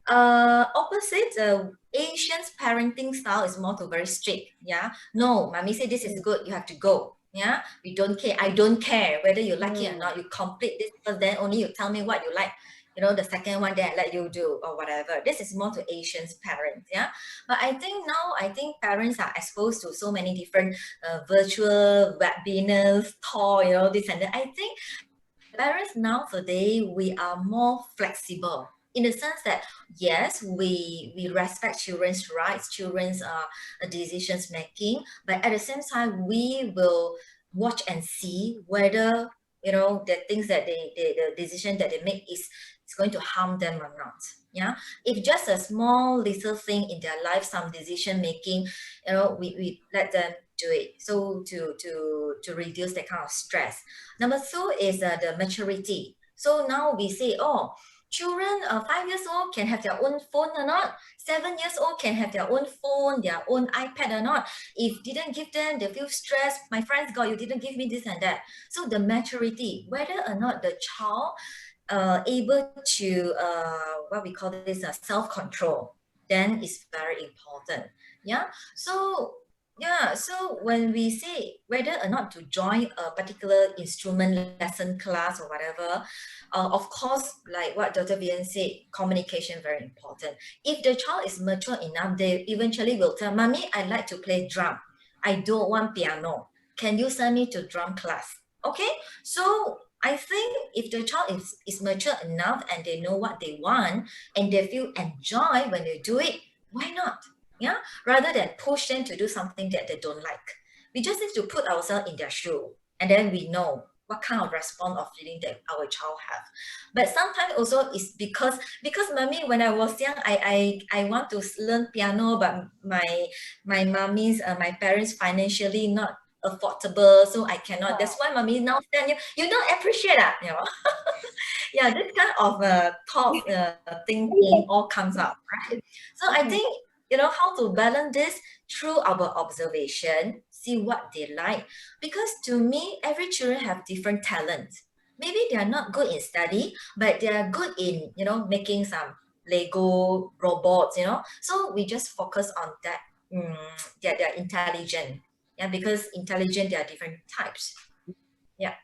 Opposite, Asians parenting style is more to very strict. Yeah, no, mommy say this is good, you have to go. Yeah, we don't care. I don't care whether you like it or not. You complete this first, then only you tell me what you like. You know, the second one, then I let you do or whatever. This is more to Asians parents. Yeah, but I think now, I think parents are exposed to so many different virtual webinars, toy, you know, this and that. I think parents now today, we are more flexible in the sense that yes, we respect children's rights, children's decisions making, but at the same time we will watch and see whether, you know, the things that the decision that they make is going to harm them or not. Yeah, if just a small little thing in their life, some decision making, you know, we let them do it, so to reduce that kind of stress. Number two is the maturity. So now we say, oh, children 5 years old can have their own phone or not, 7 years old can have their own phone, their own iPad or not. If didn't give them, they feel stressed. My friends got, you didn't give me this and that. So the maturity, whether or not the child able to what we call this self-control, then is very important. Yeah, so yeah, so when we say whether or not to join a particular instrument lesson class or whatever, of course, like what Dr. Vian said, communication very important. If the child is mature enough, they eventually will tell, Mommy, I like to play drum. I don't want piano. Can you send me to drum class? Okay, so I think if the child is mature enough and they know what they want and they feel enjoy when they do it, why not? Yeah, rather than push them to do something that they don't like. We just need to put ourselves in their shoe, and then we know what kind of response or feeling that our child have. But sometimes also it's because mommy, when I was young, I want to learn piano, but my mommy's my parents financially not affordable, so I cannot. That's why mommy now stand you don't appreciate that, you know. Yeah, this kind of thought thinking all comes up, right? So I think, you know, how to balance this through our observation, see what they like. Because to me, every children have different talents. Maybe they are not good in study, but they are good in, you know, making some Lego robots, you know. So we just focus on that. They're intelligent. Yeah, because intelligent, there are different types. Yeah.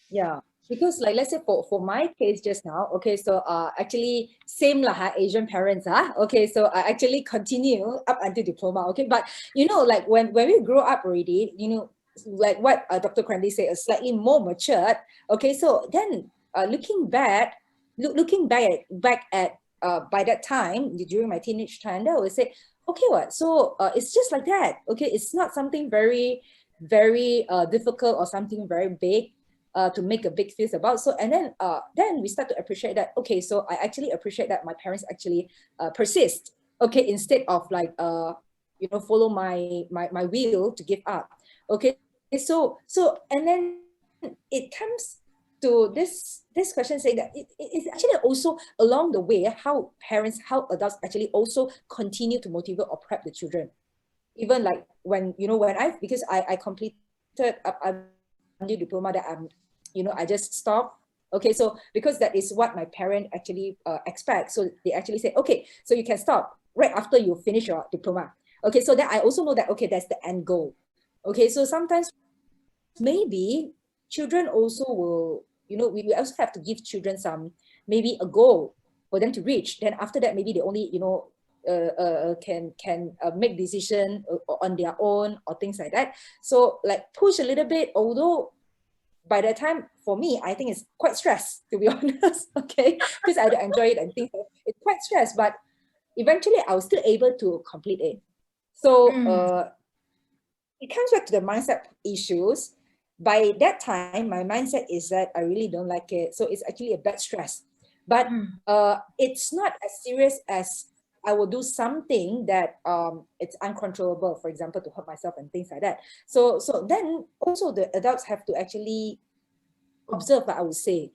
Yeah, because like let's say for my case just now, okay, so actually same lah, Asian parents, okay, so I actually continue up until diploma, okay, but you know, like when we grow up already, you know, like what Dr. Candice said, slightly more matured, okay, so then looking back at by that time, during my teenage time, I would say, okay, what? So it's just like that. Okay, it's not something very, very difficult or something very big to make a big fuss about. So, and then we start to appreciate that, okay, so I actually appreciate that my parents actually persist, okay, instead of like, you know, follow my will to give up. Okay, so and then it comes to this question saying that it's actually also along the way how parents, how adults actually also continue to motivate or prep the children. Even like when, you know, when because I completed a new diploma that you know, I just stopped. Okay, so because that is what my parent actually expect, so they actually say, okay, so you can stop right after you finish your diploma. Okay, so that I also know that, okay, that's the end goal. Okay, so sometimes maybe children also will, you know, we also have to give children some, maybe a goal for them to reach. Then after that, maybe they only, you know, can make decision on their own or things like that. So like push a little bit, although by that time for me, I think it's quite stressed, to be honest. Okay, because I don't enjoy it and think it's quite stressed, but eventually I was still able to complete it. So it comes back to the mindset issues. By that time, my mindset is that I really don't like it. So it's actually a bad stress. But it's not as serious as I will do something that it's uncontrollable, for example, to hurt myself and things like that. So then also the adults have to actually observe, I would say,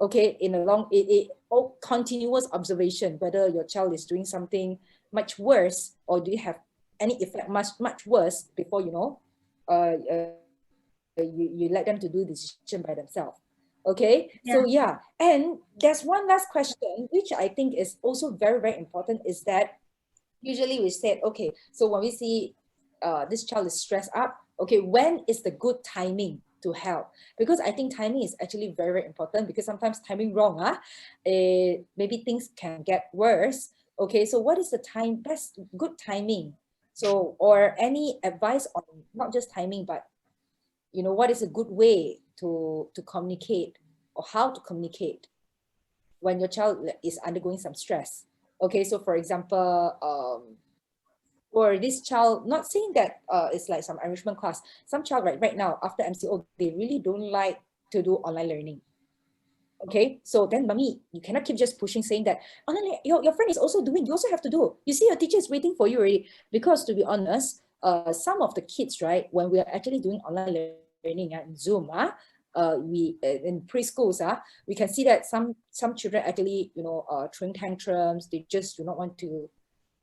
okay, in a continuous observation, whether your child is doing something much worse, or do you have any effect much worse before, you know, you let them to do decision by themselves. Okay, so yeah, and there's one last question which I think is also very, very important, is that usually we said, okay, so when we see this child is stressed up, okay, when is the good timing to help? Because I think timing is actually very, very important, because sometimes timing wrong, maybe things can get worse. Okay, so what is the best good timing? So, or any advice on not just timing, but, you know, what is a good way to communicate, or how to communicate when your child is undergoing some stress? Okay, so for example, or this child, not saying that it's like some enrichment class, some child right now after MCO, they really don't like to do online learning. Okay, so then mommy, you cannot keep just pushing, saying that online, your friend is also doing, you also have to do. You see, your teacher is waiting for you already. Because to be honest, some of the kids, right, when we are actually doing online learning in Zoom, we in preschools, we can see that some children actually, you know, throwing tantrums. They just do not want to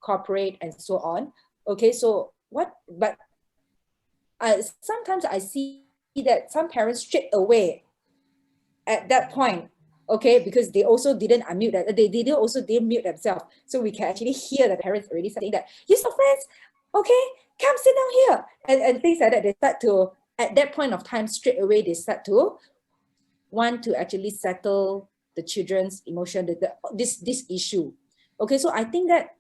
cooperate and so on. Okay, so but sometimes I see that some parents straight away at that point, okay, because they also didn't unmute that, they didn't mute themselves, so we can actually hear the parents already saying that, you saw friends, okay, come sit down here, and things like that. They start to, at that point of time, straight away they start to want to actually settle the children's emotion, this issue. Okay, so I think that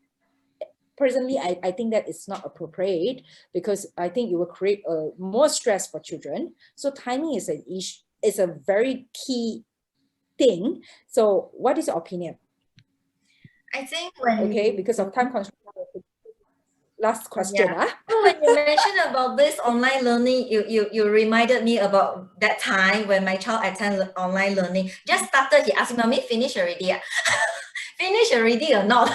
personally, I think that it's not appropriate, because I think it will create more stress for children. So timing is an issue, is a very key thing. So what is your opinion? I think when okay, because of time constraint, last question. When you mentioned about this online learning, you reminded me about that time when my child attended online learning. Just started, he asked me, mommy, finish already? Finish already or not?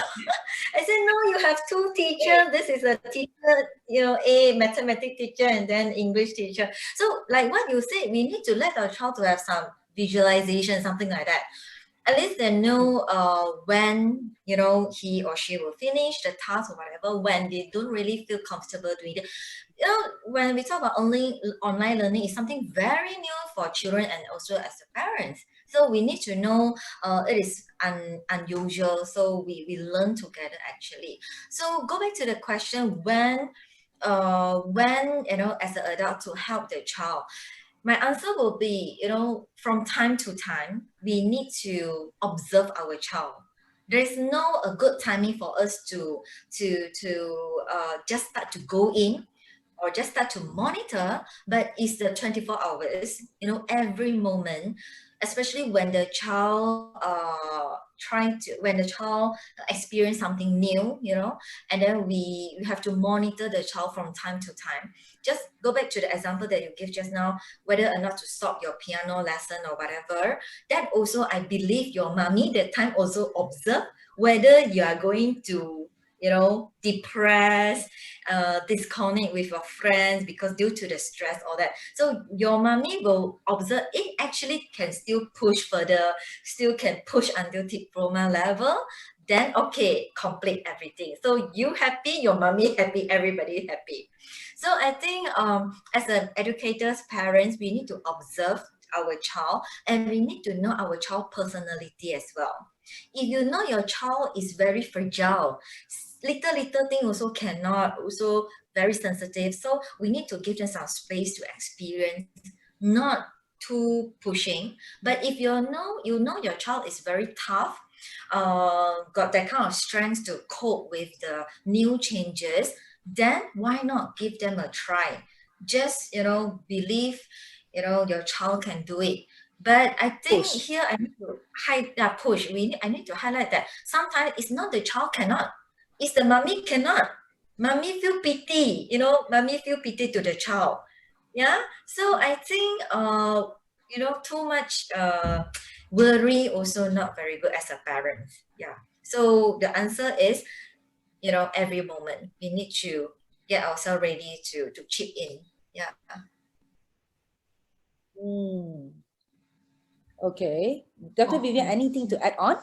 I said, no, you have two teachers. This is a teacher, you know, a mathematics teacher and then English teacher. So like what you said, we need to let our child to have some visualization, something like that. At least they know when, you know, he or she will finish the task or whatever, when they don't really feel comfortable doing it. You know, when we talk about online learning, is something very new for children and also as the parents. So we need to know it is unusual. So we learn together actually. So go back to the question, when, you know, as an adult to help the child. My answer will be, you know, from time to time, we need to observe our child. There is no a good timing for us to just start to go in or just start to monitor, but it's the 24 hours, you know, every moment, especially when the child when the child experience something new, you know, and then we have to monitor the child from time to time. Just go back to the example that you gave just now, whether or not to stop your piano lesson or whatever. That also, I believe your mommy that time also observe whether you are going to, you know, depressed, disconnect with your friends because due to the stress, all that. So your mommy will observe it actually can still push further, still can push until diploma level, then okay, complete everything. So you happy, your mommy happy, everybody happy. So I think as an educators, parents, we need to observe our child and we need to know our child personality as well. If you know your child is very fragile, little thing also cannot, also very sensitive, so we need to give them some space to experience, not too pushing. But if you know your child is very tough, got that kind of strength to cope with the new changes, then why not give them a try? Just, you know, believe, you know, your child can do it. But I think here I need to I need to highlight that sometimes it's not the child cannot, it's the mommy cannot. Mommy feel pity, you know, mommy feel pity to the child. Yeah. So I think you know, too much worry also not very good as a parent. Yeah. So the answer is, you know, every moment we need to get ourselves ready to chip in. Yeah. Okay. Dr. Vivian, anything to add on?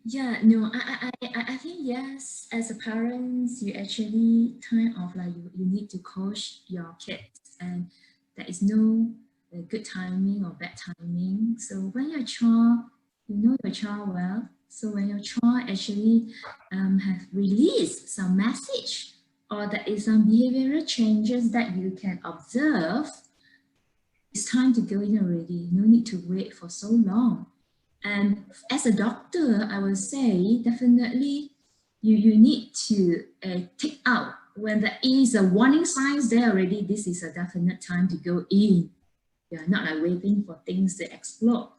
Yeah, no, I think yes, as a parents, you actually kind of like you need to coach your kids, and there is no good timing or bad timing. So when your child, you know your child well, so when your child actually have released some message or there is some behavioral changes that you can observe, it's time to go in already. No need to wait for so long. And as a doctor, I would say definitely you need to take out when there is a warning signs there already. This is a definite time to go in. You're not like waiting for things to explode.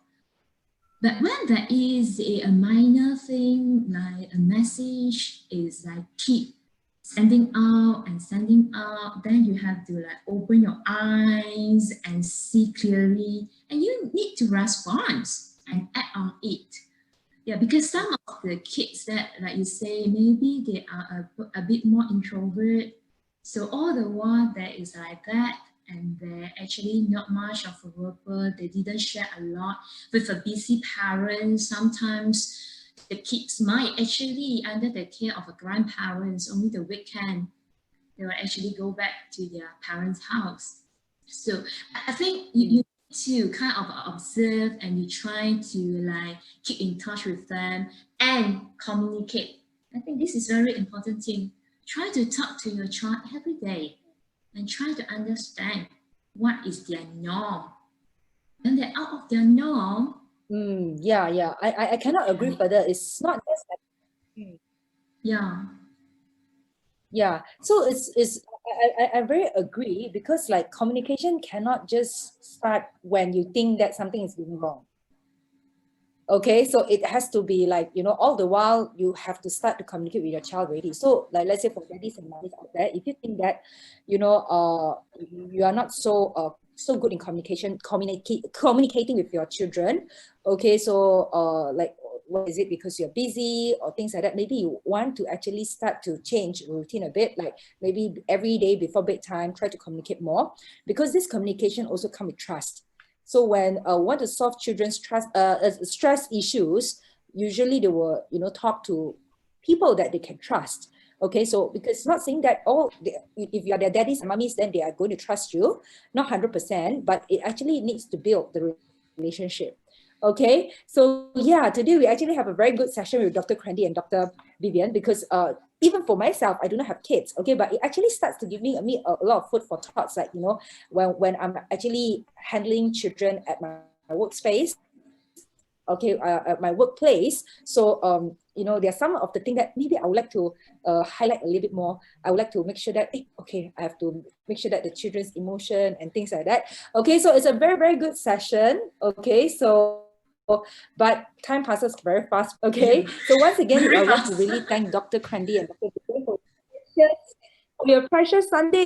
But when there is a minor thing like a message is like keep sending out, then you have to like open your eyes and see clearly, and you need to respond and act on it. Yeah, because some of the kids that, like you say, maybe they are a bit more introvert. So all the while there is like that, and they're actually not much of a worker. They didn't share a lot with a busy parent. Sometimes the kids might actually under the care of a grandparents only the weekend. They will actually go back to their parents' house. So I think you to kind of observe and you try to like keep in touch with them and communicate. I think this is very important thing. Try to talk to your child every day and try to understand what is their norm. When they're out of their norm. Yeah. I cannot agree further. It's not just like, yeah. So I very agree, because like communication cannot just start when you think that something is going wrong. Okay, so it has to be like, you know, all the while you have to start to communicate with your child already. So like, let's say for daddies and mommies out there, if you think that, you know, you are not so good in communicating with your children, okay, so like, what is it, because you're busy or things like that, maybe you want to actually start to change routine a bit, like maybe every day before bedtime try to communicate more, because this communication also comes with trust. So when want to solve children's stress issues, usually they will, you know, talk to people that they can trust. Okay, so because it's not saying that if you are their daddies and mummies, then they are going to trust you, not 100%, but it actually needs to build the relationship. Okay, so yeah, today we actually have a very good session with Dr. Crandy and Dr. Vivian, because even for myself, I do not have kids, okay, but it actually starts to give me a lot of food for thoughts, like, you know, when I'm actually handling children at my workspace, okay, at my workplace. So, you know, there are some of the things that maybe I would like to highlight a little bit more. I would like to make sure that, okay, I have to make sure that the children's emotion and things like that. Okay, so it's a very, very good session. Okay, so but time passes very fast. Okay, so once again, I want to really thank Dr. Candy and Dr. for your precious Sunday